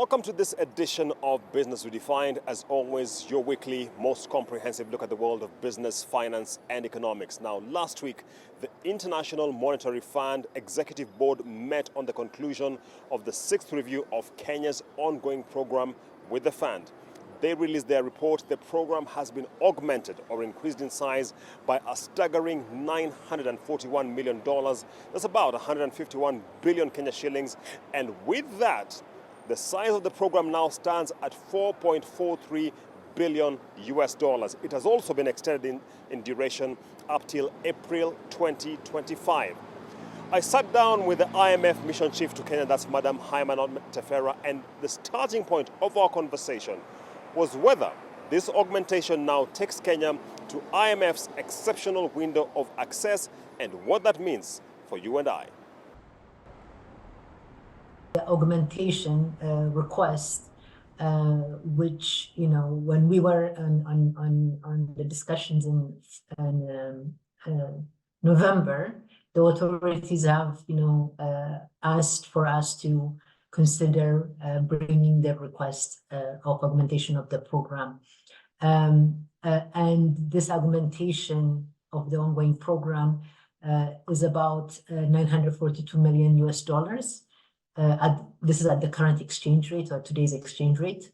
Welcome to this edition of Business Redefined. As always, your weekly, most comprehensive look at the world of business, finance, and economics. Now, last week, the International Monetary Fund Executive Board met on the conclusion of the 6th review of Kenya's ongoing program with the fund. They released their report. The program has been augmented or increased in size by a staggering $941 million. That's about 151 billion Kenya shillings. And with that, the size of the program now stands at 4.43 billion US dollars. It has also been extended in duration up till April 2025. I sat down with the IMF Mission Chief to Kenya, that's Madam Haimanot Tefera, and the starting point of our conversation was whether this augmentation now takes Kenya to IMF's exceptional window of access and what that means for you and I. The augmentation request, which, when we were on the discussions in November, the authorities have, asked for us to consider bringing the request of augmentation of the program. And this augmentation of the ongoing program is about 942 million US dollars. This is at the current exchange rate, or today's exchange rate.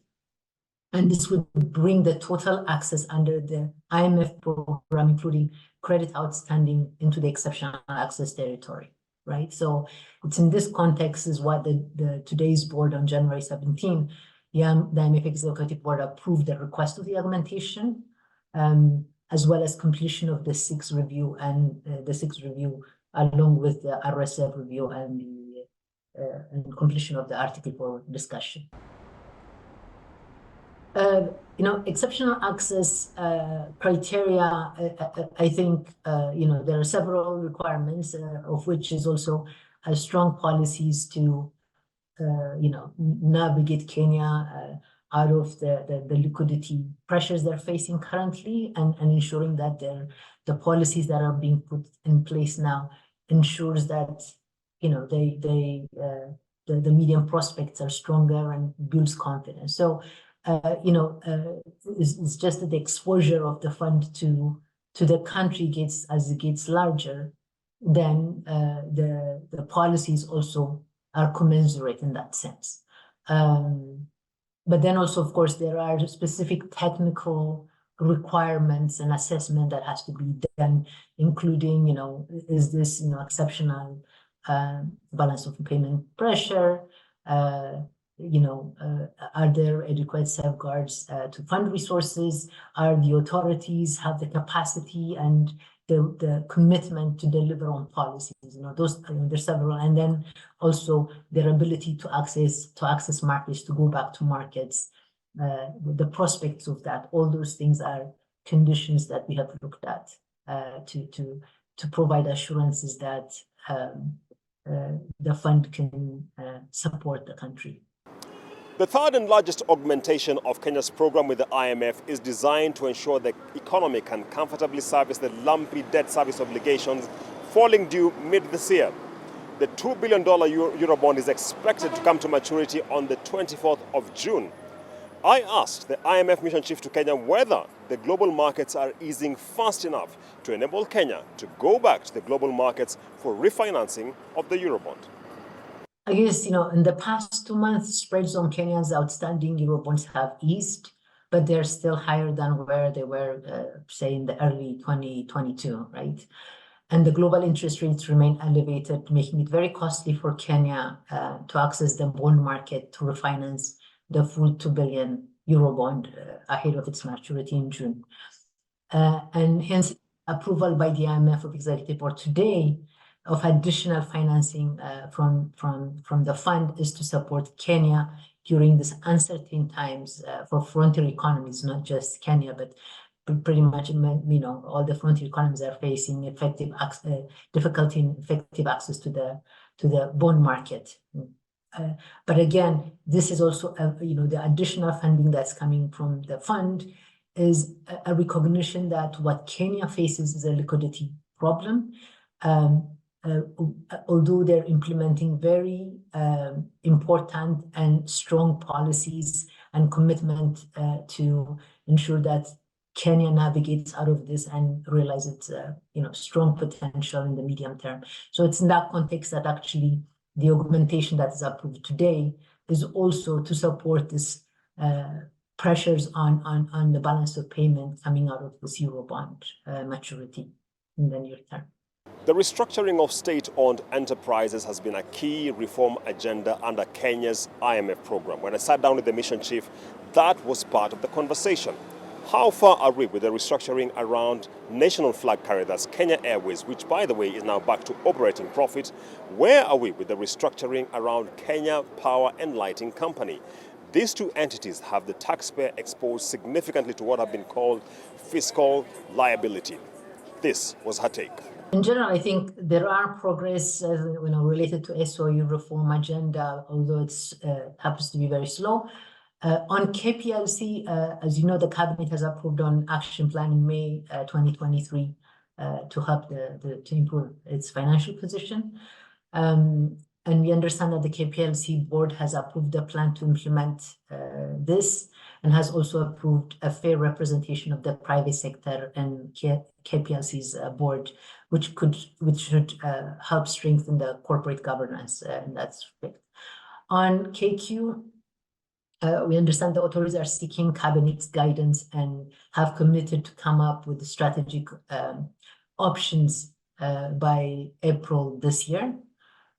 And this would bring the total access under the IMF program, including credit outstanding, into the exceptional access territory, right? So it's in this context is what the today's board on January 17, the IMF Executive Board approved the request of the augmentation, as well as completion of the 6th review along with the RSF review and completion of the Article 4 discussion. Exceptional access criteria, I think, there are several requirements, of which is also strong policies to, navigate Kenya out of the liquidity pressures they're facing currently, and ensuring that the policies that are being put in place now ensures that the medium prospects are stronger and builds confidence. So, it's just that the exposure of the fund to the country gets larger, then the policies also are commensurate in that sense. But then also, of course, there are specific technical requirements and assessment that has to be done, including, is this, exceptional balance of payment pressure, are there adequate safeguards to fund resources? Are the authorities have the capacity and the commitment to deliver on policies? Those there's several, and then also their ability to access markets, to go back to markets, the prospects of that. All those things are conditions that we have looked at to provide assurances that the fund can support the country. The third and largest augmentation of Kenya's program with the IMF is designed to ensure the economy can comfortably service the lumpy debt service obligations falling due mid this year. The $2 billion Eurobond is expected to come to maturity on the 24th of June. I asked the IMF Mission Chief to Kenya whether the global markets are easing fast enough to enable Kenya to go back to the global markets for refinancing of the Eurobond. I guess, in the past 2 months, spreads on Kenya's outstanding Eurobonds have eased, but they're still higher than where they were, say, in the early 2022, right? And the global interest rates remain elevated, making it very costly for Kenya to access the bond market to refinance the full 2 billion Eurobond ahead of its maturity in June. And hence, approval by the IMF of Executive Board today of additional financing from the fund is to support Kenya during these uncertain times for frontier economies, not just Kenya, but pretty much, all the frontier economies are facing difficulty in effective access to the bond market. But again, this is also, the additional funding that's coming from the fund is a recognition that what Kenya faces is a liquidity problem. although they're implementing very important and strong policies and commitment to ensure that Kenya navigates out of this and realizes its strong potential in the medium term. So it's in that context that actually the augmentation that is approved today is also to support this pressures on the balance of payment coming out of this Eurobond maturity in the near term. The restructuring of state-owned enterprises has been a key reform agenda under Kenya's IMF program. When I sat down with the mission chief, that was part of the conversation. How far are we with the restructuring around national flag carrier, that's Kenya Airways, which, by the way, is now back to operating profit? Where are we with the restructuring around Kenya Power and Lighting Company? These two entities have the taxpayer exposed significantly to what have been called fiscal liability. This was her take. In general, I think there are progress related to SOE reform agenda, although it happens to be very slow. On KPLC, as you know, the cabinet has approved an action plan in May 2023 to help to improve its financial position. And we understand that the KPLC board has approved a plan to implement this and has also approved a fair representation of the private sector and KPLC's board, which should help strengthen the corporate governance in that respect. On KQ, we understand the authorities are seeking cabinet's guidance and have committed to come up with the strategic options by April this year.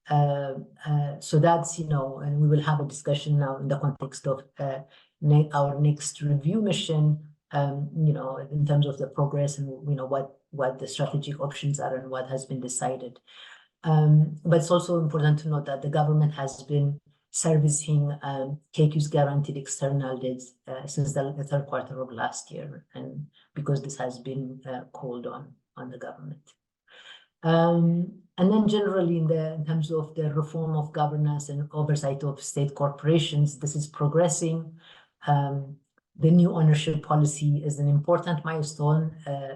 So that's, and we will have a discussion now in the context of our next review mission, in terms of the progress and, what the strategic options are and what has been decided. But it's also important to note that the government has been servicing KQ's guaranteed external debts since the third quarter of last year, and because this has been called on the government. And then generally in terms of the reform of governance and oversight of state corporations, this is progressing. The new ownership policy is an important milestone,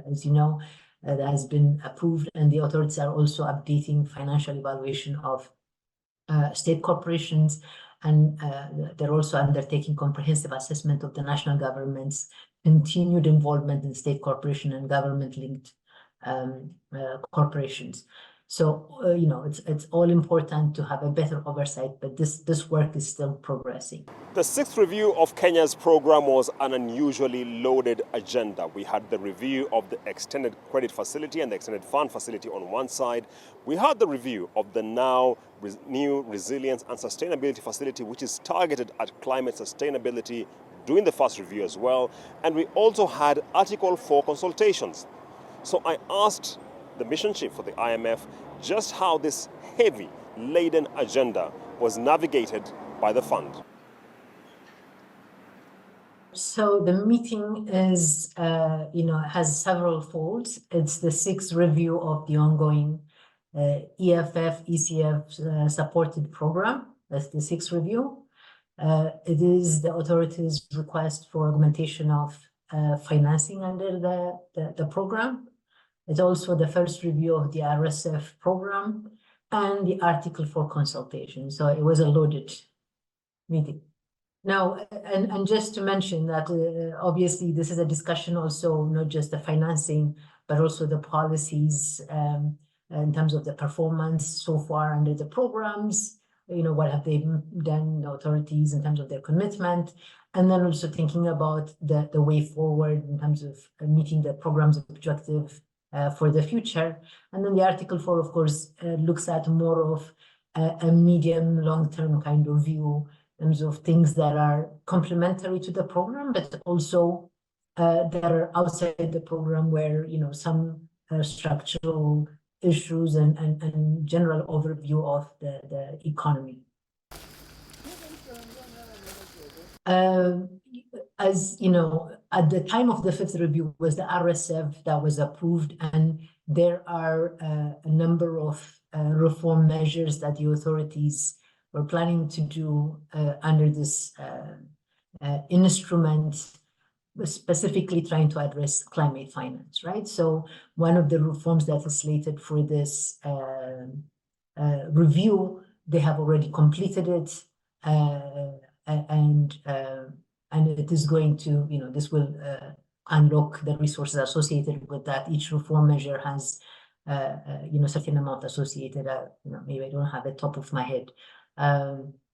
as you know, that has been approved, and the authorities are also updating financial evaluation of state corporations, and they're also undertaking comprehensive assessment of the national government's continued involvement in state corporation and government-linked corporations. So, it's all important to have a better oversight, but this work is still progressing. The sixth review of Kenya's program was an unusually loaded agenda. We had the review of the extended credit facility and the extended fund facility on one side. We had the review of the now new resilience and sustainability facility, which is targeted at climate sustainability, during the first review as well. And we also had Article 4 consultations. So I asked the mission chief for the IMF just how this heavy laden agenda was navigated by the fund. So the meeting is, has several folds. It's the sixth review of the ongoing EFF, ECF supported program. That's the sixth review. It is the authorities' request for augmentation of financing under the program. It's also the first review of the RSF program and the Article 4 consultation. So it was a loaded meeting. Now, and just to mention that obviously this is a discussion also, not just the financing, but also the policies in terms of the performance so far under the programs, what have they done, the authorities, in terms of their commitment, and then also thinking about the way forward in terms of meeting the program's objective for the future. And then the Article 4, of course, looks at more of a medium, long-term kind of view in terms of things that are complementary to the program, but also that are outside the program where, some structural issues and general overview of the economy. As you know, at the time of the fifth review was the RSF that was approved, and there are a number of reform measures that the authorities were planning to do under this instrument. specifically trying to address climate finance, right? So one of the reforms that is slated for this review, they have already completed it, and it is going to, this will unlock the resources associated with that. Each reform measure has, certain amount associated. Maybe I don't have it top of my head,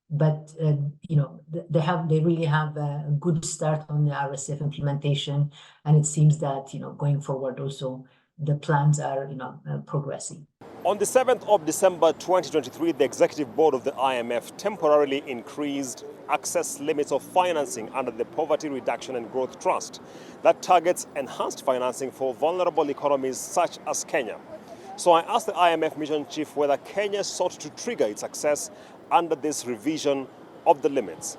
but they really have a good start on the RSF implementation, and it seems that going forward also the plans are progressing. On the 7th of December 2023, the Executive Board of the IMF temporarily increased access limits of financing under the Poverty Reduction and Growth Trust that targets enhanced financing for vulnerable economies such as Kenya. So I asked the IMF Mission Chief whether Kenya sought to trigger its access under this revision of the limits.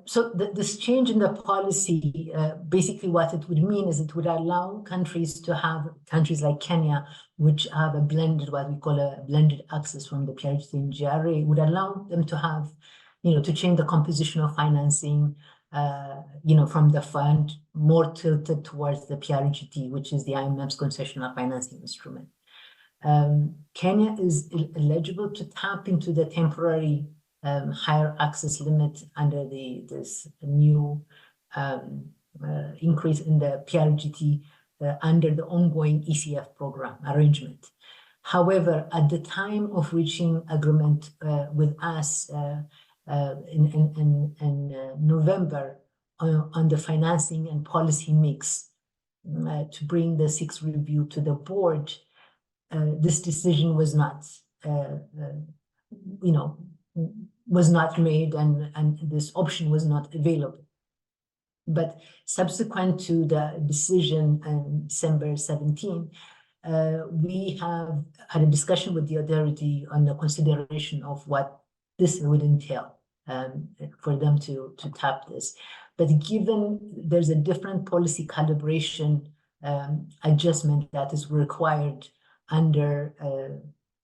So this change in the policy, basically what it would mean is it would allow countries like Kenya, which have what we call a blended access from the PRGT and GRA, would allow them to have, to change the composition of financing, from the fund more tilted towards the PRGT, which is the IMF's concessional financing instrument. Kenya is eligible to tap into the temporary higher access limit under this new increase in the PRGT under the ongoing ECF program arrangement. However, at the time of reaching agreement with us in November on the financing and policy mix to bring the sixth review to the board, this decision was not made, and this option was not available. But subsequent to the decision on December 17, we have had a discussion with the authority on the consideration of what this would entail for them to tap this. But given there's a different policy calibration adjustment that is required under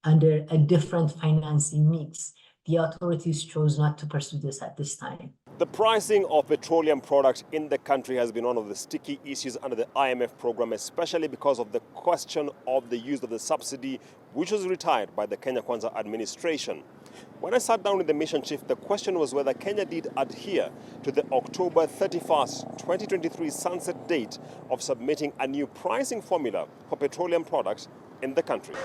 a different financing mix, the authorities chose not to pursue this at this time. The pricing of petroleum products in the country has been one of the sticky issues under the IMF program, especially because of the question of the use of the subsidy, which was retired by the Kenya Kwanza administration. When I sat down with the mission chief, the question was whether Kenya did adhere to the October 31st, 2023 sunset date of submitting a new pricing formula for petroleum products in the country.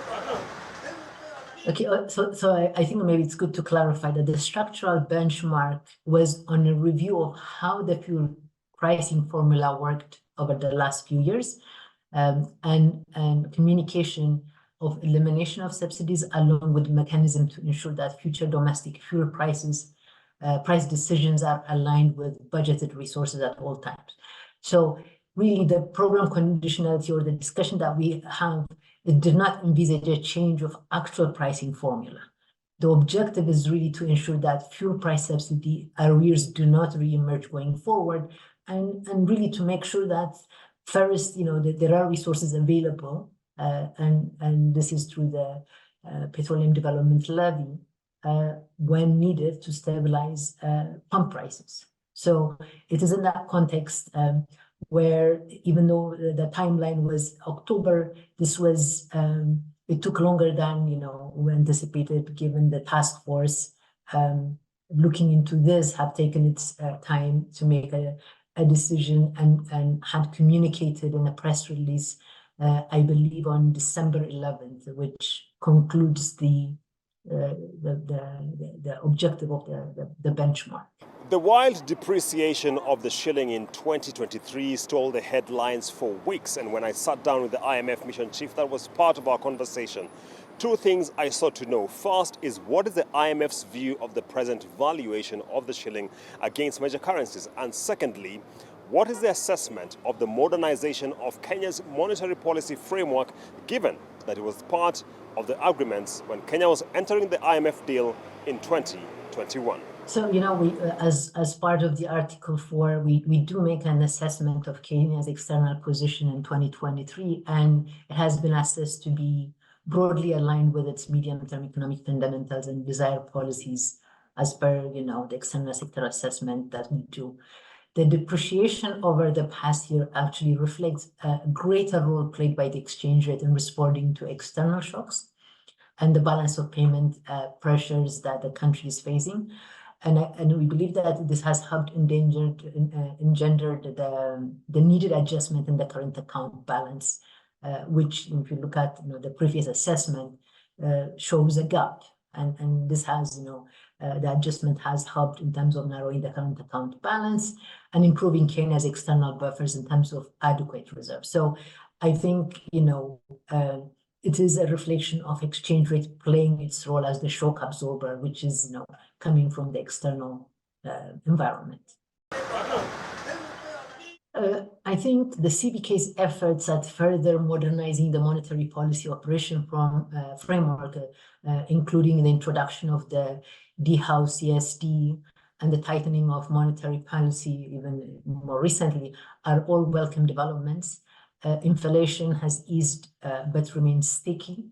Okay, so I think maybe it's good to clarify that the structural benchmark was on a review of how the fuel pricing formula worked over the last few years, and communication of elimination of subsidies along with the mechanism to ensure that future domestic fuel price decisions are aligned with budgeted resources at all times. So really the program conditionality or the discussion that we have, it did not envisage a change of actual pricing formula. The objective is really to ensure that fuel price subsidy arrears do not re-emerge going forward, and really to make sure that first, that there are resources available, and this is through the Petroleum Development Levy when needed to stabilize pump prices. So it is in that context where even though the timeline was October, this was, it took longer than, we anticipated, given the task force looking into this have taken its time to make a decision and had communicated in a press release, I believe on December 11th, which concludes the objective of the benchmark. The wild depreciation of the shilling in 2023 stole the headlines for weeks, and when I sat down with the IMF mission chief, that was part of our conversation. Two things I sought to know. First is, what is the IMF's view of the present valuation of the shilling against major currencies? And secondly, what is the assessment of the modernization of Kenya's monetary policy framework, given that it was part of the agreements when Kenya was entering the IMF deal in 2021? So, we, as part of the Article 4, we do make an assessment of Kenya's external position in 2023, and it has been assessed to be broadly aligned with its medium-term economic fundamentals and desired policies as per, the external sector assessment that we do. The depreciation over the past year actually reflects a greater role played by the exchange rate in responding to external shocks and the balance of payment pressures that the country is facing. And we believe that this has helped engender the needed adjustment in the current account balance, which, if you look at the previous assessment, shows a gap. And this has, the adjustment has helped in terms of narrowing the current account balance and improving Kenya's external buffers in terms of adequate reserves. So I think, it is a reflection of exchange rate playing its role as the shock absorber, which is, coming from the external environment. I think the CBK's efforts at further modernizing the monetary policy operation framework, including the introduction of the D-House CSD and the tightening of monetary policy even more recently, are all welcome developments. Inflation has eased but remains sticky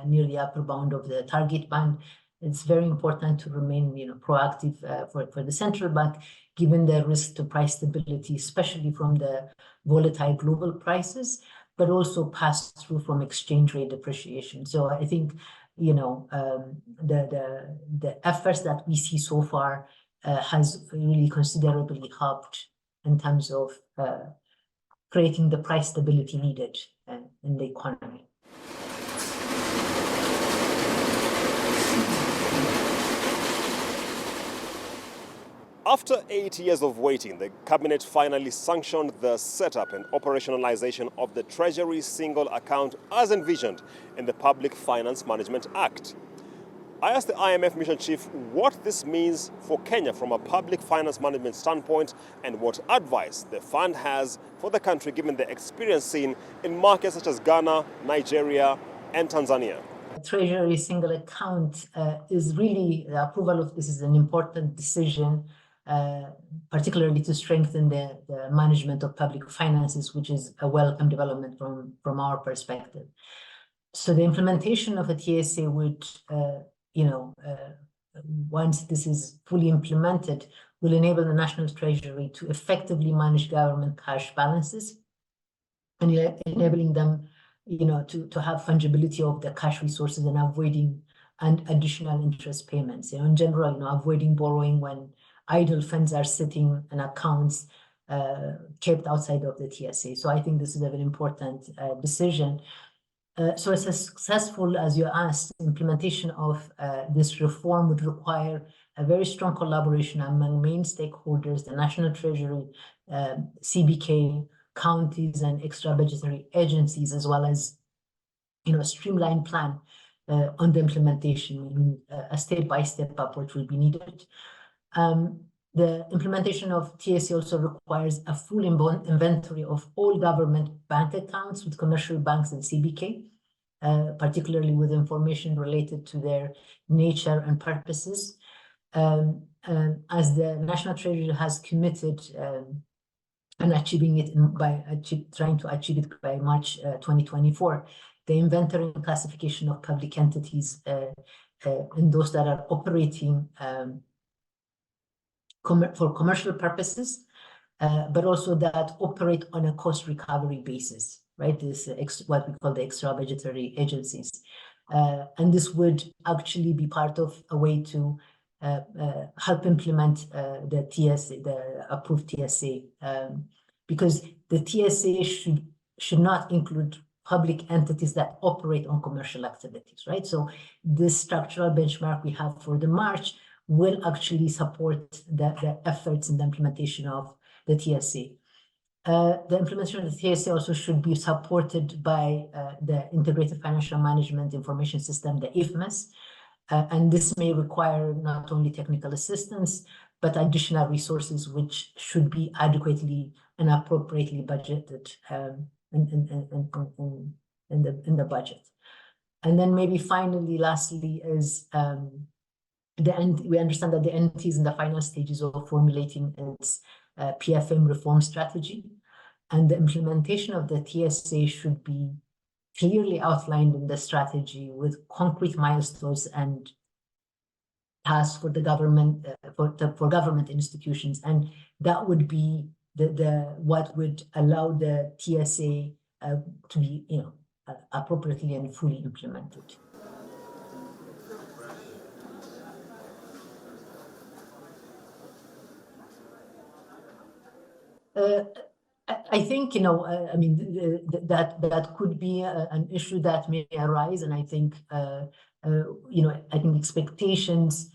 near the upper bound of the target band. It's very important to remain proactive for the central bank, given the risk to price stability, especially from the volatile global prices, but also pass through from exchange rate depreciation. So I think the efforts that we see so far has really considerably helped in terms of creating the price stability needed in the economy. After 8 years of waiting, the Cabinet finally sanctioned the setup and operationalization of the Treasury single account as envisioned in the Public Finance Management Act. I asked the IMF Mission Chief what this means for Kenya from a public finance management standpoint and what advice the fund has for the country given the experience seen in markets such as Ghana, Nigeria and Tanzania. Treasury single account is really, the approval of this is an important decision, particularly to strengthen the management of public finances, which is a welcome development from our perspective. So the implementation of a TSA would, once this is fully implemented, will enable the National Treasury to effectively manage government cash balances and enabling them, to have fungibility of the cash resources and avoiding additional interest payments. In general, avoiding borrowing when idle funds are sitting in accounts kept outside of the TSA. So I think this is a very important decision. So it's as successful as you asked, implementation of this reform would require a very strong collaboration among main stakeholders, the National Treasury, CBK, counties and extra budgetary agencies, as well as a streamlined plan on the implementation. A step-by-step approach will be needed. The implementation of TSA also requires a full inventory of all government bank accounts with commercial banks and CBK, particularly with information related to their nature and purposes. As the National Treasury has committed and achieving it trying to achieve it by March 2024, the inventory and classification of public entities and those that are operating for commercial purposes, but also that operate on a cost recovery basis, right? This what we call the extra budgetary agencies. And this would actually be part of a way to help implement the TSA, the approved TSA, because the TSA should not include public entities that operate on commercial activities, right? So this structural benchmark we have for the March will actually support the efforts in the implementation of the TSA. The implementation of the TSA also should be supported by the Integrated Financial Management Information System, the IFMIS, and this may require not only technical assistance, but additional resources which should be adequately and appropriately budgeted in the budget. And then maybe finally, lastly, is we understand that the entity is in the final stages of formulating its PFM reform strategy, and the implementation of the TSA should be clearly outlined in the strategy with concrete milestones and task for the government, for government institutions, and that would be what would allow the TSA to be, appropriately and fully implemented. I think, I mean, that could be an issue that may arise, and I think, I think expectations,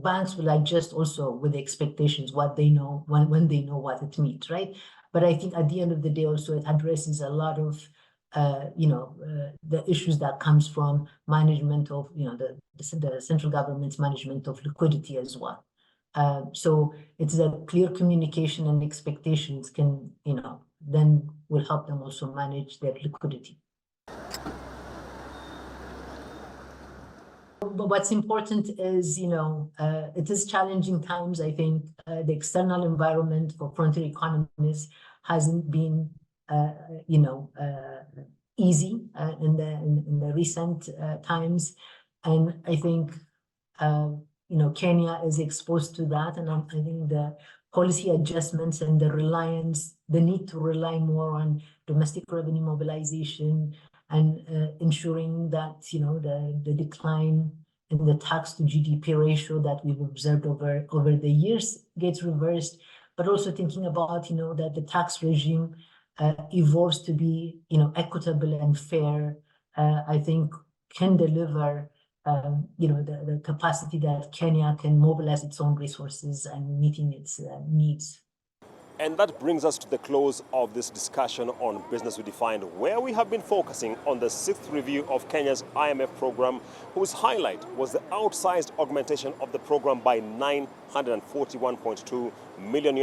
banks will adjust also with the expectations, what they know when they know what it means, right? But I think at the end of the day, also it addresses a lot of, the issues that comes from management of, the central government's management of liquidity as well. So it's a clear communication and expectations can, then will help them also manage their liquidity. But what's important is, it is challenging times. I think the external environment for frontier economies hasn't been, easy in the recent times, and I think Kenya is exposed to that, and I think the policy adjustments and the need to rely more on domestic revenue mobilization and ensuring that the decline in the tax to GDP ratio that we've observed over the years gets reversed, but also thinking about that the tax regime evolves to be equitable and fair. I think can deliver the capacity that Kenya can mobilize its own resources and meeting its needs. And that brings us to the close of this discussion on Business Redefined, where we have been focusing on the 6th review of Kenya's IMF program, whose highlight was the outsized augmentation of the program by $941.2 million,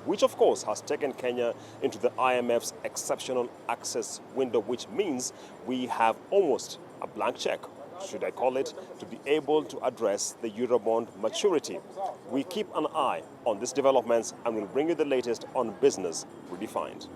which of course has taken Kenya into the IMF's exceptional access window, which means we have almost a blank check, should I call it, to be able to address the Eurobond maturity. We keep an eye on these developments and will bring you the latest on Business Redefined.